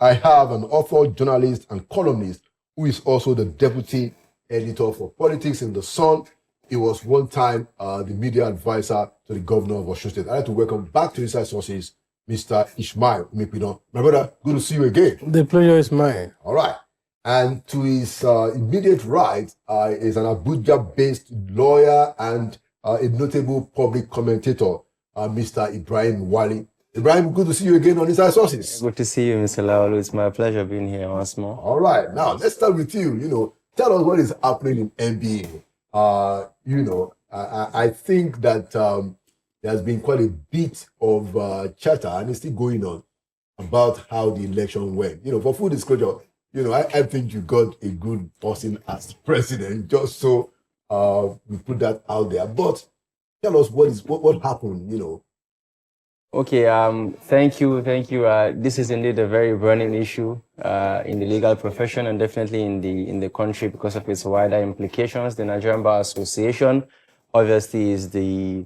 I have an author, journalist, and columnist who is also the deputy editor for Politics in the Sun. He was one time the media advisor to the governor of Osun State. I'd like to welcome back to Inside Sources, Mr. Ishmael Umipidon. My brother, good to see you again. The pleasure is mine. All right. And to his immediate right is an Abuja-based lawyer and a notable public commentator, Mr. Ibrahim Wali. Ibrahim, good to see you again on Inside Sources. Good to see you, Mr. Laolu. It's my pleasure being here once more. All right. Now, let's start with you. Tell us what is happening in NBA. I think that there's been quite a bit of chatter, and it's still going on, about how the election went. For full disclosure, I think you got a good person as president, just so we put that out there. But tell us what happened, Okay, thank you. This is indeed a very burning issue in the legal profession and definitely in the country because of its wider implications. The Nigerian Bar Association obviously is the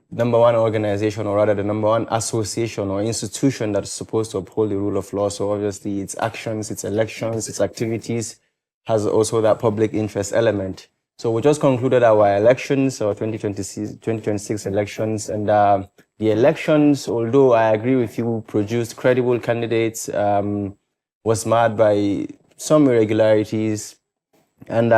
number one organization, or rather the number one association or institution that's supposed to uphold the rule of law. So obviously its actions, its elections, its activities has also that public interest element. So we just concluded our elections, our 2026 elections, and the elections, although I agree with you, produced credible candidates, was marred by some irregularities. And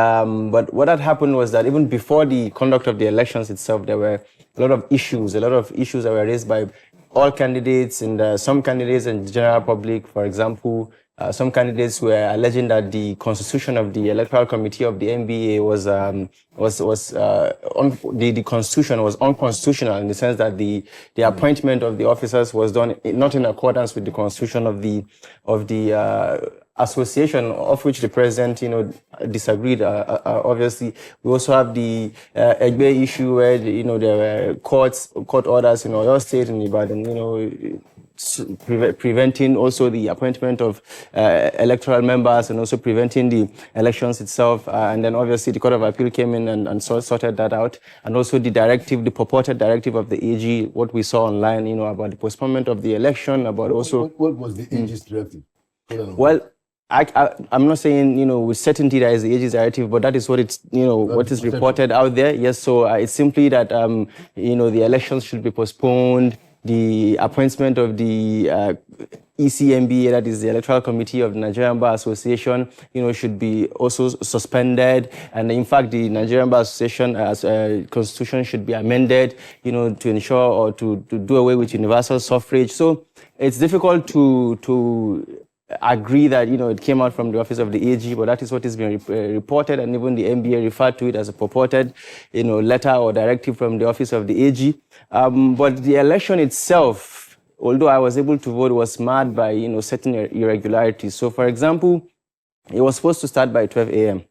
but what had happened was that even before the conduct of the elections itself, there were a lot of issues that were raised by all candidates and some candidates and the general public. For example, some candidates were alleging that the constitution of the Electoral Committee of the NBA the constitution was unconstitutional in the sense that the appointment of the officers was done not in accordance with the constitution of the association, of which the president, disagreed. Obviously, we also have the Egbe issue where there were court orders in Oyo State and Ibadan, preventing also the appointment of electoral members and also preventing the elections itself. And then obviously the Court of Appeal came in and sorted that out. And also the purported directive of the AG, what we saw online, about the postponement of the election, about also... What was the AG's directive? Well, I'm not saying, with certainty that is the AG's directive, but that is what it's, what is reported out there. Yes, so it's simply that, the elections should be postponed. The appointment of the ECMBA, that is the Electoral Committee of the Nigerian Bar Association, should be also suspended. And in fact, the Nigerian Bar Association constitution should be amended, to ensure or to do away with universal suffrage. So it's difficult to agree that, it came out from the office of the AG, but that is what is being reported, and even the NBA referred to it as a purported, letter or directive from the office of the AG. But the election itself, although I was able to vote, was marred by, certain irregularities. So, for example, it was supposed to start by 12 a.m.,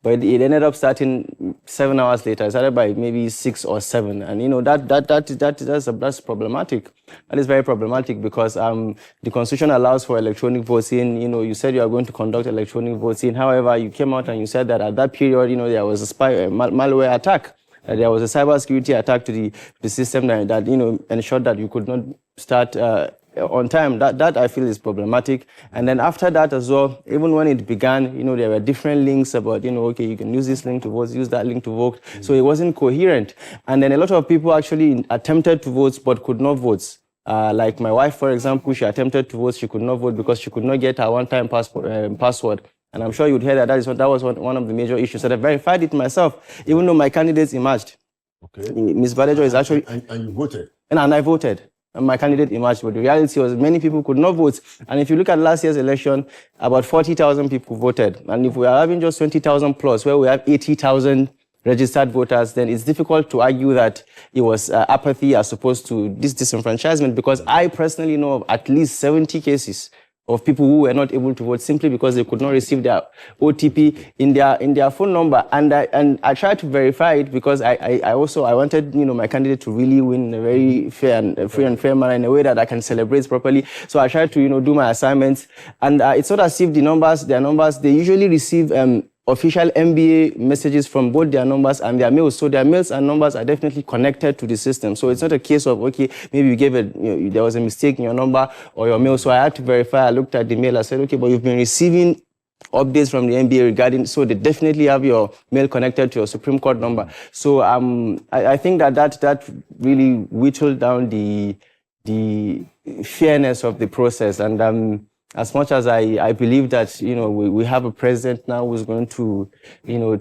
but it ended up starting 7 hours later. It started by maybe 6 or 7. And, that's problematic. That is very problematic because the Constitution allows for electronic voting. You said you are going to conduct electronic voting. However, you came out and you said that at that period, there was a malware attack. There was a cybersecurity attack to the system that ensured that you could not start on time. That I feel is problematic. And then after that as well, even when it began, there were different links about, okay, you can use this link to vote, use that link to vote. So it wasn't coherent. And then a lot of people actually attempted to vote but could not vote. Like my wife, for example, she attempted to vote, she could not vote because she could not get her one-time password. And I'm sure you'd hear that that was one of the major issues. And I verified it myself, even though my candidates emerged. Okay. Ms. Badejo is actually... And you voted? And I voted. And my candidate emerged. But the reality was many people could not vote. And if you look at last year's election, about 40,000 people voted. And if we are having just 20,000 plus, where we have 80,000 registered voters, then it's difficult to argue that it was apathy as opposed to this disenfranchisement, because I personally know of at least 70 cases of people who were not able to vote simply because they could not receive their OTP in their phone number. And I tried to verify it because I wanted, my candidate to really win in a very fair and free and fair manner, in a way that I can celebrate properly. So I tried to, do my assignments. And it's not as if their numbers, they usually receive official NBA messages from both their numbers and their mails. So their mails and numbers are definitely connected to the system. So it's not a case of, okay, maybe you gave there was a mistake in your number or your mail. So I had to verify. I looked at the mail. I said, okay, but you've been receiving updates from the NBA regarding, so they definitely have your mail connected to your Supreme Court number. So I think that really whittled down the fairness of the process. And as much as I believe that, we have a president now who's going to,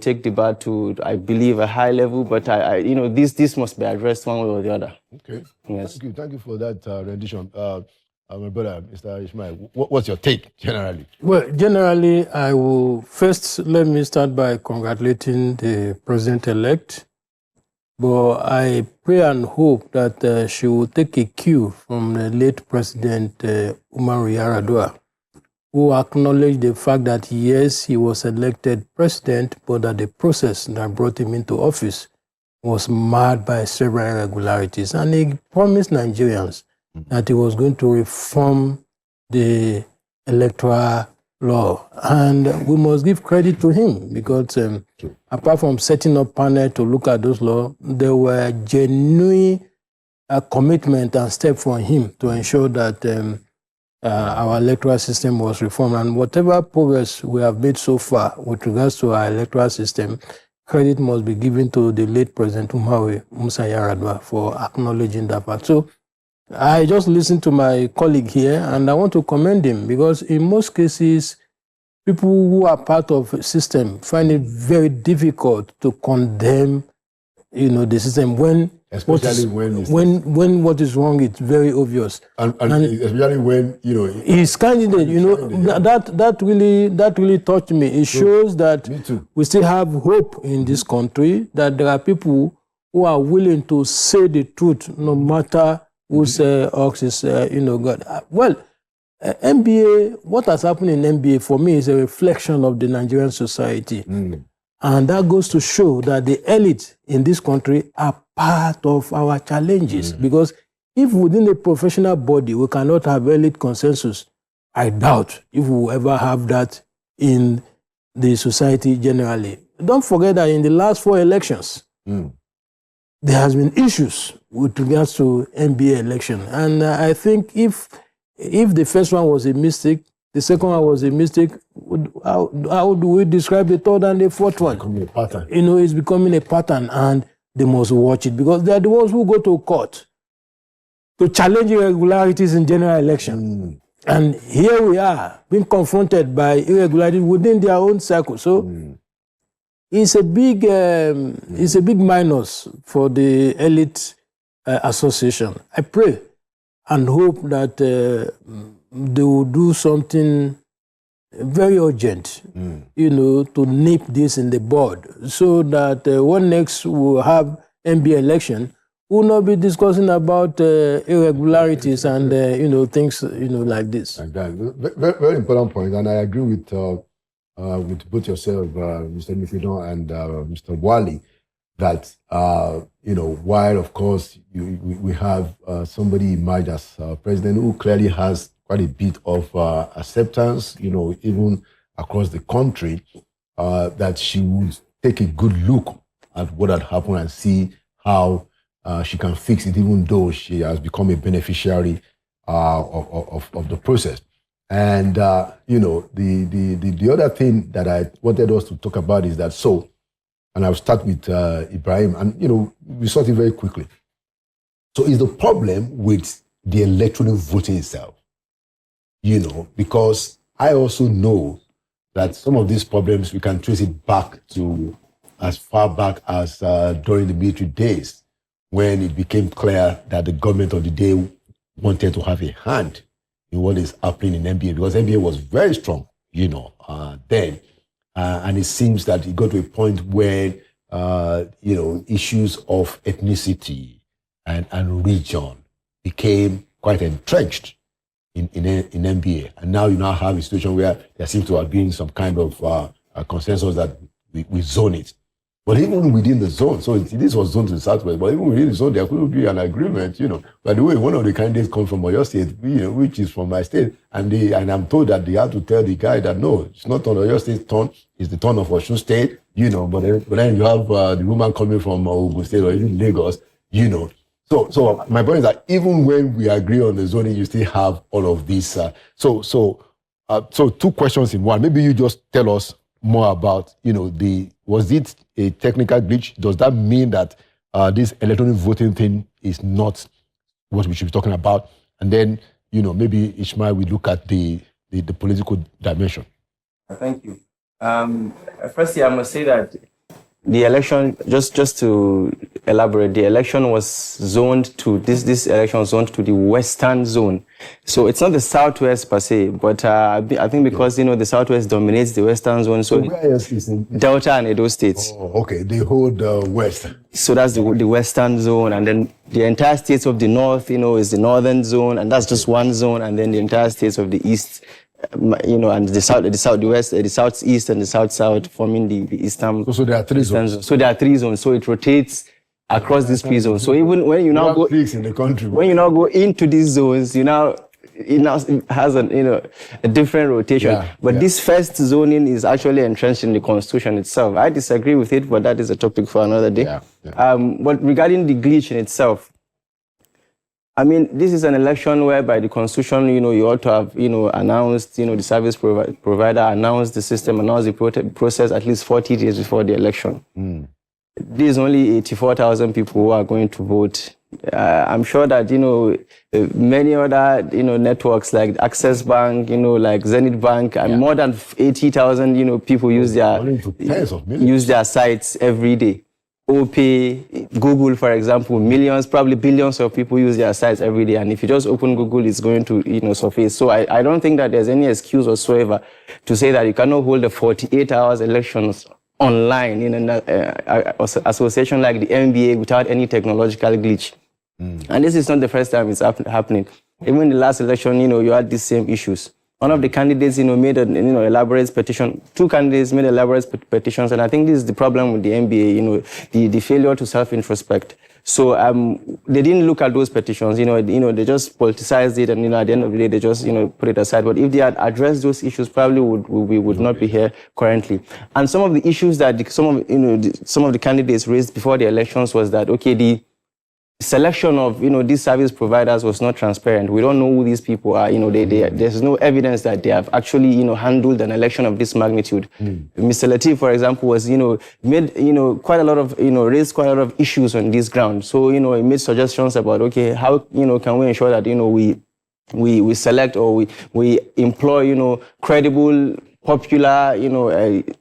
take the bar to, I believe, a high level, but this must be addressed one way or the other. Okay. Yes. Thank you for that rendition. My brother, Mr. Ishmael, what's your take generally? Well, generally, I will let me start by congratulating the president-elect. But I pray and hope that she will take a cue from the late President Umaru Yar'Adua, who acknowledged the fact that, yes, he was elected president, but that the process that brought him into office was marred by several irregularities. And he promised Nigerians that he was going to reform the electoral law. And we must give credit to him because apart from setting up panel to look at those laws, there were genuine commitment and steps from him to ensure that our electoral system was reformed. And whatever progress we have made so far with regards to our electoral system, credit must be given to the late President Umaru Musa Yar'Adua for acknowledging that fact. So I just listened to my colleague here, and I want to commend him because in most cases, people who are part of a system find it very difficult to condemn, the system when what is wrong is very obvious, and especially when his candidate, that really touched me. It shows that we still have hope in this country, that there are people who are willing to say the truth, no matter whose ox is, God. Well, NBA, what has happened in NBA for me is a reflection of the Nigerian society. And that goes to show that the elite in this country are part of our challenges. Because if within a professional body we cannot have elite consensus, I doubt if we will ever have that in the society generally. Don't forget that in the last 4 elections, there has been issues with regards to NBA election. And I think if the first one was a mistake, the second one was a mistake, how do we describe the third and the fourth one? Becoming a pattern. It's becoming a pattern, and they must watch it because they are the ones who go to court to challenge irregularities in general election. And here we are being confronted by irregularities within their own circle. So it's a big minus for the elite association. I pray and hope that they will do something very urgent, to nip this in the bud, so that when next we'll have NBA election, we'll not be discussing about irregularities and things like this. Like that. Very, very important point, and I agree with both yourself, Mr. Nifidon and Mr. Wali, that while of course we have somebody emerge as president who clearly has quite a bit of acceptance, even across the country, that she would take a good look at what had happened and see how she can fix it, even though she has become a beneficiary of the process. And the other thing that I wanted us to talk about is that and I'll start with Ibrahim, and we sort it very quickly. So is the problem with the electoral voting itself? Because I also know that some of these problems we can trace it back to as far back as during the military days, when it became clear that the government of the day wanted to have a hand in what is happening in NBA, because NBA was very strong, then. And it seems that it got to a point where, issues of ethnicity and region became quite entrenched in NBA. And now you now have a situation where there seems to have been some kind of consensus that we zone it. But even within the zone, so this was zoned to the southwest, but even within the zone, there couldn't be an agreement, By the way, one of the candidates comes from Oyo State, which is from my state, and I'm told that they have to tell the guy that no, it's not on Oyo State's turn, it's the turn of Osun State, but then you have the woman coming from Ogun State or even Lagos, So my point is that even when we agree on the zoning, you still have all of this. So two questions in one. Maybe you just tell us more about, was it a technical glitch? Does that mean that this electronic voting thing is not what we should be talking about? And then, maybe Ishmael will look at the political dimension. Thank you. Firstly, I must say that the election, just to elaborate, the election was zoned to, this election was zoned to the western zone. So it's not the southwest per se, but I think because, the southwest dominates the western zone. So where else is in Delta and Edo states. Oh, okay. They hold west. So that's the western zone. And then the entire states of the north, is the northern zone. And that's just one zone. And then the entire states of the east, and the south, the west, the southeast, and the south forming the eastern. So there are three zones. So there are three zones. So it rotates across these three zones. So even when you now go in the country, when you now go into these zones, it now has a different rotation. But this first zoning is actually entrenched in the Constitution itself. I disagree with it, but that is a topic for another day. But regarding the glitch in itself, I mean, this is an election whereby the Constitution, you ought to have, announced, the service provider announced the system, announced the process at least 40 days before the election. There's only 84,000 people who are going to vote. I'm sure that, many other, networks like Access Bank, like Zenith Bank, and more than 80,000, people use their sites every day. OPay, Google, for example, millions, probably billions of people use their sites every day. And if you just open Google, it's going to, surface. So I don't think that there's any excuse whatsoever to say that you cannot hold the 48 hours elections online in an association like the NBA without any technological glitch. And this is not the first time it's happening. Even in the last election, you had these same issues. One of the candidates, made an elaborate petition. Two candidates made elaborate petitions, and I think this is the problem with the NBA, the failure to self-introspect. So they didn't look at those petitions, they just politicized it, and at the end of the day, they just put it aside. But if they had addressed those issues, probably we would not be here currently. And some of the issues that some of the candidates raised before the elections was that the selection of these service providers was not transparent. We don't know who these people are. There's no evidence that they have actually handled an election of this magnitude. Mr. Latif, for example, was made quite a lot of raised quite a lot of issues on this ground. So he made suggestions about how can we ensure that we select or we employ credible, popular,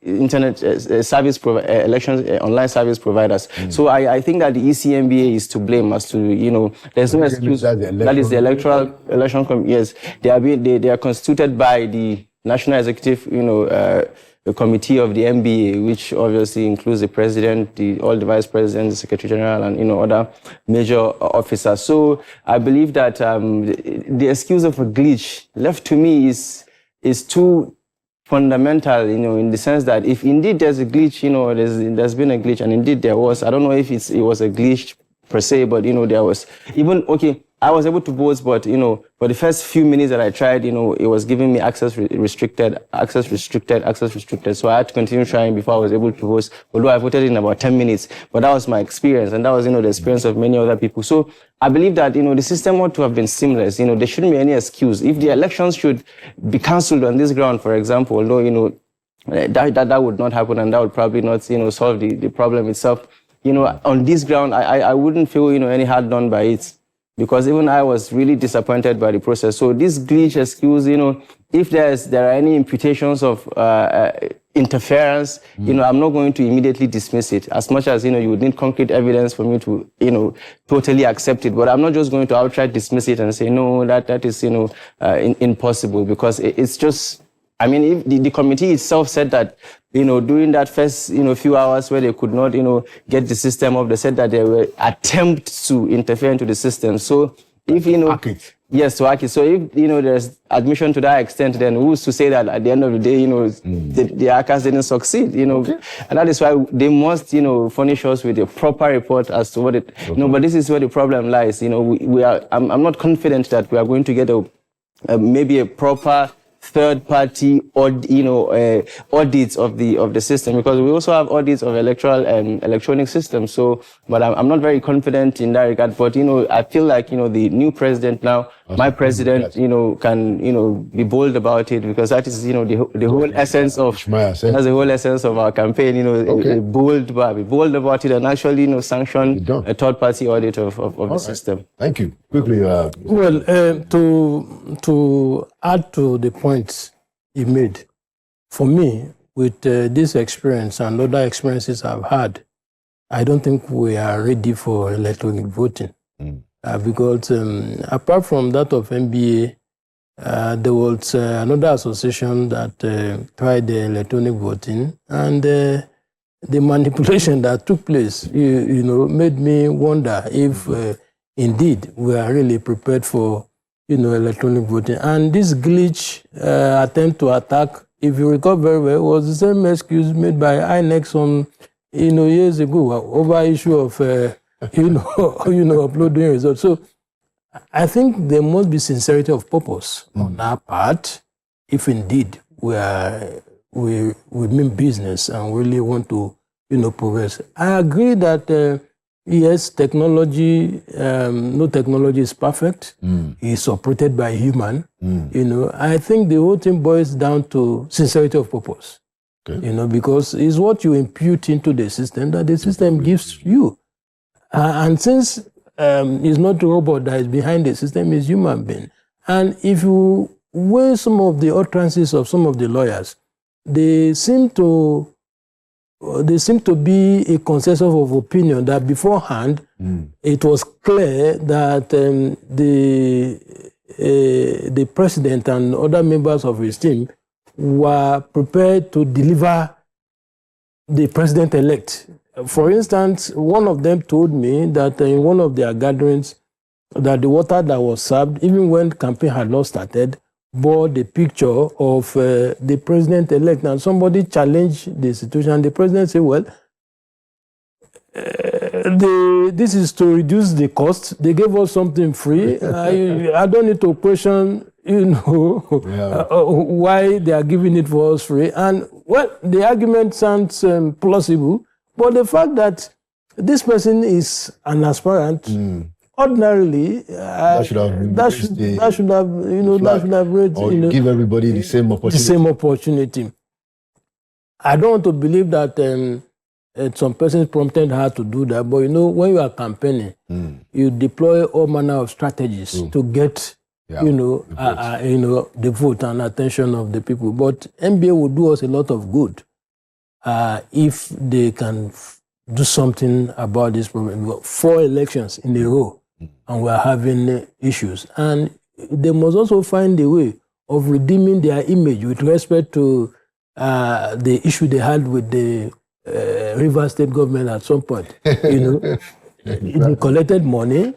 internet service elections, online service providers. So I think that the ECMBA is to blame as to, there's no excuse. That is the electoral election. Yes, they are constituted by the National Executive, the committee of the NBA, which obviously includes the president, all the vice presidents, the secretary general, and other major officers. So I believe that the excuse of a glitch left to me is too fundamental, in the sense that if indeed there's a glitch, there's been a glitch, and indeed there was. I don't know if it was a glitch per se, but there was. Even I was able to vote, but for the first few minutes that I tried, it was giving me access restricted. So I had to continue trying before I was able to vote. Although I voted in about 10 minutes, but that was my experience, and that was the experience of many other people. So I believe that the system ought to have been seamless. There shouldn't be any excuse. If the elections should be cancelled on this ground, for example, although that would not happen, and that would probably not solve the problem itself. On this ground, I wouldn't feel any hard done by it. Because even I was really disappointed by the process. So this glitch excuse, if there are any imputations of interference, I'm not going to immediately dismiss it. As much as, you would need concrete evidence for me to, totally accept it. But I'm not just going to outright dismiss it and say, no, that is, impossible. Because it's just, if the committee itself said that, during that first, few hours where they could not, get the system up, they said that there were attempts to interfere into the system. So if you know, hack it. yes, to hack it. So if there's admission to that extent, then who's to say that at the end of the day, the hackers didn't succeed? And that is why they must, furnish us with a proper report as to what it. But this is where the problem lies. We are. I'm not confident that we are going to get maybe a proper third-party audits of the system, because we also have audits of electoral and electronic systems. So, but I'm not very confident in that regard. But I feel like the new president now, my president, can be bold about it, because that is the whole essence of that's the whole essence of our campaign. Be bold about it, and actually sanction a third-party audit of the system. Thank you. Quickly. Well, to add to the points he made, for me, with this experience and other experiences I've had, I don't think we are ready for electronic voting. Because apart from that of NBA, there was another association that tried the electronic voting, and the manipulation that took place, made me wonder if indeed we are really prepared for electronic voting. And this glitch attempt to attack, if you recall very well, was the same excuse made by INEC some years ago over issue of uploading results. So I think there must be sincerity of purpose on our part, if indeed we mean business and really want to progress. I agree that yes, technology, no technology is perfect. It's operated by human. I think the whole thing boils down to sincerity of purpose. Because it's what you impute into the system that the system gives you. And since it's not a robot that is behind the system, it's human being. And if you weigh some of the utterances of some of the lawyers, they seem to be a consensus of opinion that beforehand it was clear that the president and other members of his team were prepared to deliver the president-elect. For instance, one of them told me that in one of their gatherings, that the water that was served, even when the campaign had not started, bore the picture of the president-elect. And somebody challenged the situation, and the president said, well, this is to reduce the cost. They gave us something free. I don't need to question, why they are giving it for us free. And, well, the argument sounds plausible, but the fact that this person is an aspirant, ordinarily, that should have raised, give everybody the same opportunity. The same opportunity. I don't want to believe that some persons prompted her to do that, but when you are campaigning, you deploy all manner of strategies to get, the vote and attention of the people. But NBA will do us a lot of good if they can do something about this problem. We've got 4 elections in a row, and we're having issues. And they must also find a way of redeeming their image with respect to the issue they had with the Rivers State government at some point. They collected money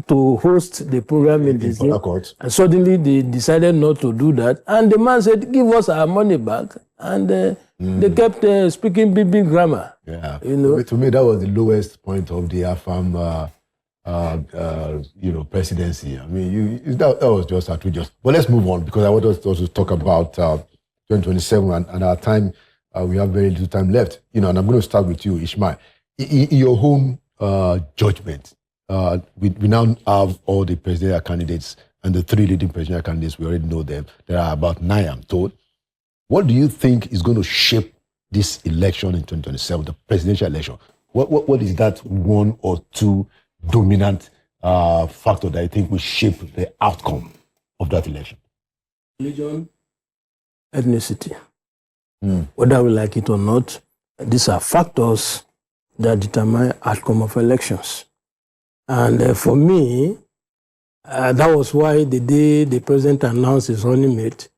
to host the program in the state, and suddenly they decided not to do that. And the man said, give us our money back. And they kept speaking big grammar. Yeah. To me, that was the lowest point of the AFAM presidency. I mean, that was just outrageous. But let's move on, because I want us to also talk about 2027 and our time. We have very little time left. And I'm going to start with you, Ishmael. In your home judgment, we now have all the presidential candidates and the 3 leading presidential candidates. We already know them. There are about 9, I'm told. What do you think is going to shape this election in 2027, the presidential election? What is that 1 or 2 dominant factor that I think will shape the outcome of that election? Religion, ethnicity. Whether we like it or not, these are factors that determine outcome of elections. And for me, that was why the day the president announced his running mate,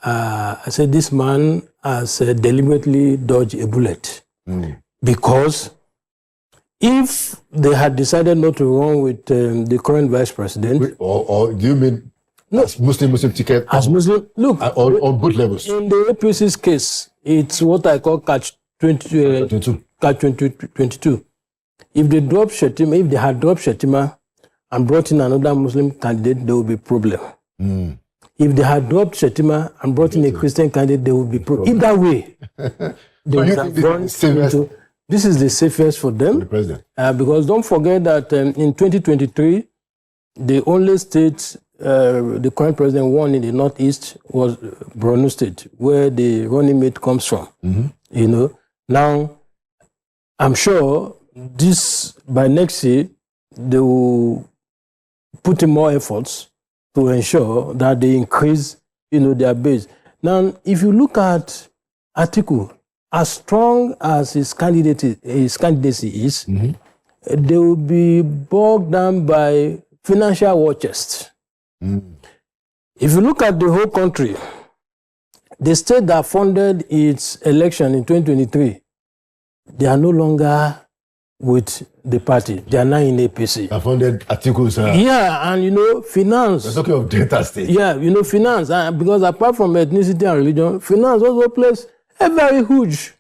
I said this man has deliberately dodged a bullet, because if they had decided not to run with the current vice president, or do you mean as Muslim ticket? As Muslim, look, on both levels. In the APC's case, it's what I call catch 22. If they drop Shetima, if they had dropped Shetima and brought in another Muslim candidate, there would be problem. If they had dropped Shetima and brought in a Christian candidate, there would be problem. Either way, they would have gone into. This is the safest for them. For the president. Because don't forget that in 2023, the only state the current president won in the Northeast was Borno State, where the running mate comes from. You know, now I'm sure this by next year they will put in more efforts to ensure that they increase, their base. Now, if you look at Atiku, as strong as his candidacy is, they will be bogged down by financial war chest. If you look at the whole country, the state that funded its election in 2023, they are no longer with the party. They are now in APC. They funded Atiku's. Yeah, and finance. We're talking of Delta State. Yeah, finance. Because apart from ethnicity and religion, finance also plays a very huge,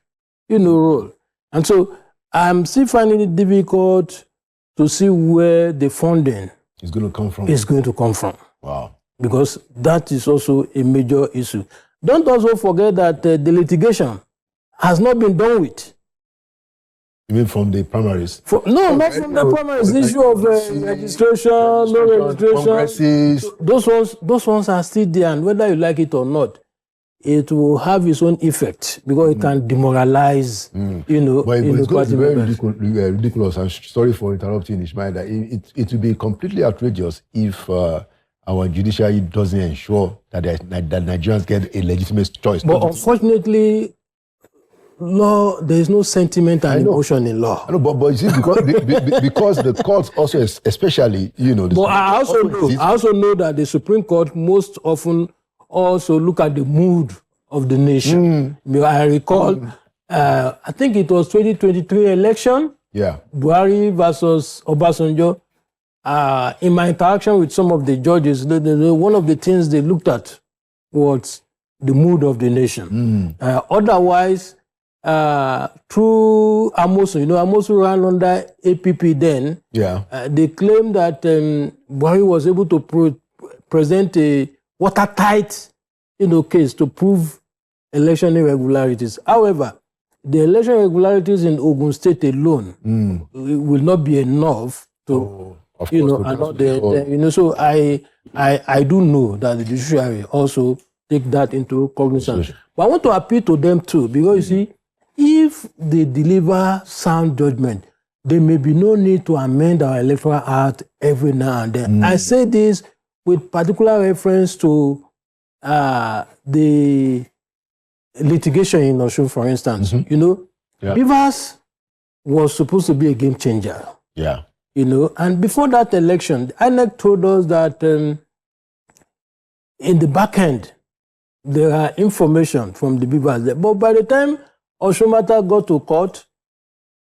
role. And so I'm still finding it difficult to see where the funding is going to come from. Wow. Because that is also a major issue. Don't also forget that the litigation has not been done with. You mean from the primaries? Not from the primaries. The issue of registration, no registration. Those ones are still there, and whether you like it or not, it will have its own effect because it can demoralize, But it's going to be very ridiculous. I'm sorry for interrupting, Ishmael. That it will be completely outrageous if our judiciary doesn't ensure that Nigerians get a legitimate choice. But unfortunately, law, there is no sentiment and emotion in law. No, but you see, because the courts also, especially, But I also know that the Supreme Court most often also look at the mood of the nation. I recall, I think it was 2023 election. Yeah. Buhari versus Obasanjo. In my interaction with some of the judges, one of the things they looked at was the mood of the nation. Otherwise, through Amosu, Amosu ran under APP then. Yeah. They claimed that Buhari was able to present a watertight, case to prove election irregularities. However, the election irregularities in Ogun State alone will not be enough to, So I do know that the judiciary also take that into cognizance. But I want to appeal to them too, because you see, if they deliver sound judgment, there may be no need to amend our electoral act every now and then. I say this with particular reference to the litigation in Osun, for instance. Beavers was supposed to be a game changer. Yeah. And before that election, INEC told us that in the back end, there are information from the Beavers there. But by the time Osun matter got to court,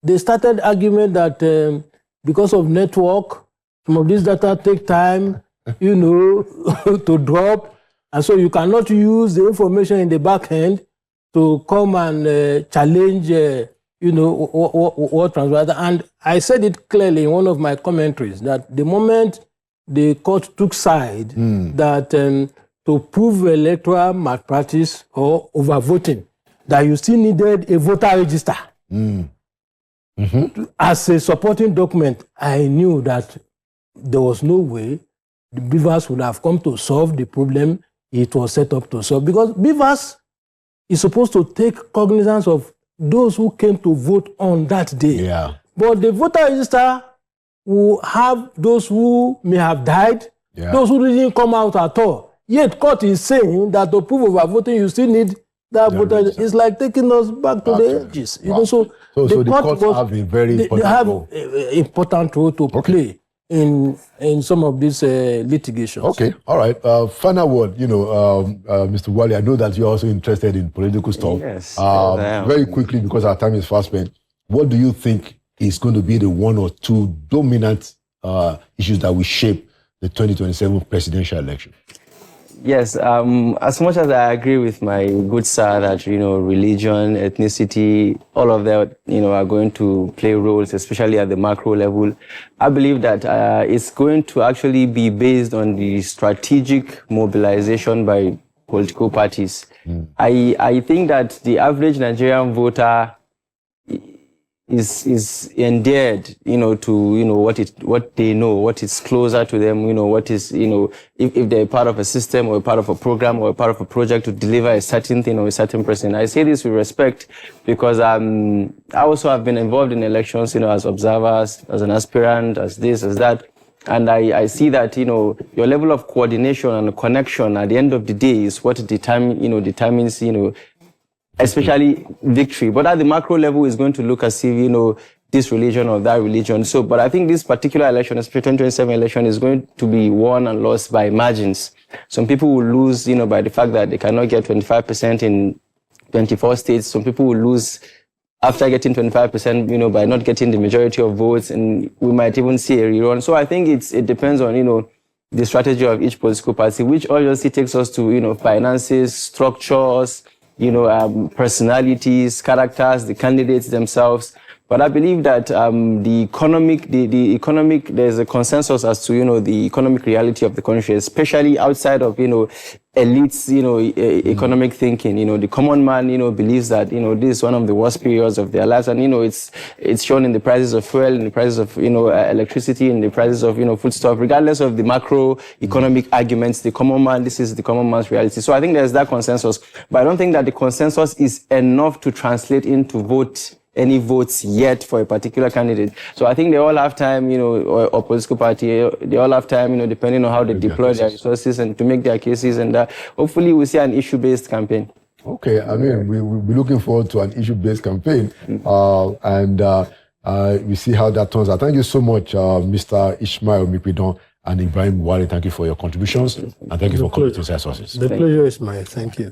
they started argument that because of network, some of these data take time, to drop. And so you cannot use the information in the back end to come and challenge, what transpired. And I said it clearly in one of my commentaries that the moment the court took side that to prove electoral malpractice or overvoting, that you still needed a voter register. As a supporting document, I knew that there was no way the Beavers would have come to solve the problem it was set up to solve. Because Beavers is supposed to take cognizance of those who came to vote on that day. Yeah. But the voter register will have those who may have died, those who didn't come out at all. Yet court is saying that to prove overvoting, you still need that voter register. It's like taking us back to the ages. So the courts have a very important role to play in some of these litigations. Okay, all right. Final word, Mr. Wale, I know that you're also interested in political stuff. Yes, very quickly, because our time is fast spent. What do you think is going to be the one or two dominant issues that will shape the 2027 presidential election? Yes, as much as I agree with my good sir that, religion, ethnicity, all of that, are going to play roles, especially at the macro level, I believe that it's going to actually be based on the strategic mobilization by political parties. I think that the average Nigerian voter is endeared, to, what they know, what is closer to them, what is, if they're part of a system or a part of a program or a part of a project to deliver a certain thing or a certain person. I say this with respect because I also have been involved in elections, as observers, as an aspirant, as this, as that. And I see that, your level of coordination and connection at the end of the day is what determines, especially victory. But at the macro level, it's going to look as if, this religion or that religion. So, but I think this particular election, especially 2027 election, is going to be won and lost by margins. Some people will lose, by the fact that they cannot get 25% in 24 states. Some people will lose after getting 25%, by not getting the majority of votes, and we might even see a rerun. So I think it depends on, the strategy of each political party, which obviously takes us to, finances, structures, personalities, characters, the candidates themselves. But I believe that the economic, there's a consensus as to, the economic reality of the country, especially outside of, elites, economic thinking. The common man, believes that, this is one of the worst periods of their lives. And, it's shown in the prices of fuel, in the prices of, electricity, in the prices of, foodstuff, regardless of the macro economic arguments, the common man, this is the common man's reality. So I think there's that consensus. But I don't think that the consensus is enough to translate into any votes yet for a particular candidate. So I think they all have time, or political party, they all have time, depending on how they deploy their resources and to make their cases. And hopefully we'll see an issue-based campaign. Okay, I mean, we'll be looking forward to an issue-based campaign. And we see how that turns out. Thank you so much, Mr. Ishmael Mipidon and Ibrahim Wale. Thank you for your contributions. And thank you for coming to Inside Sources. The pleasure is mine. Thank you.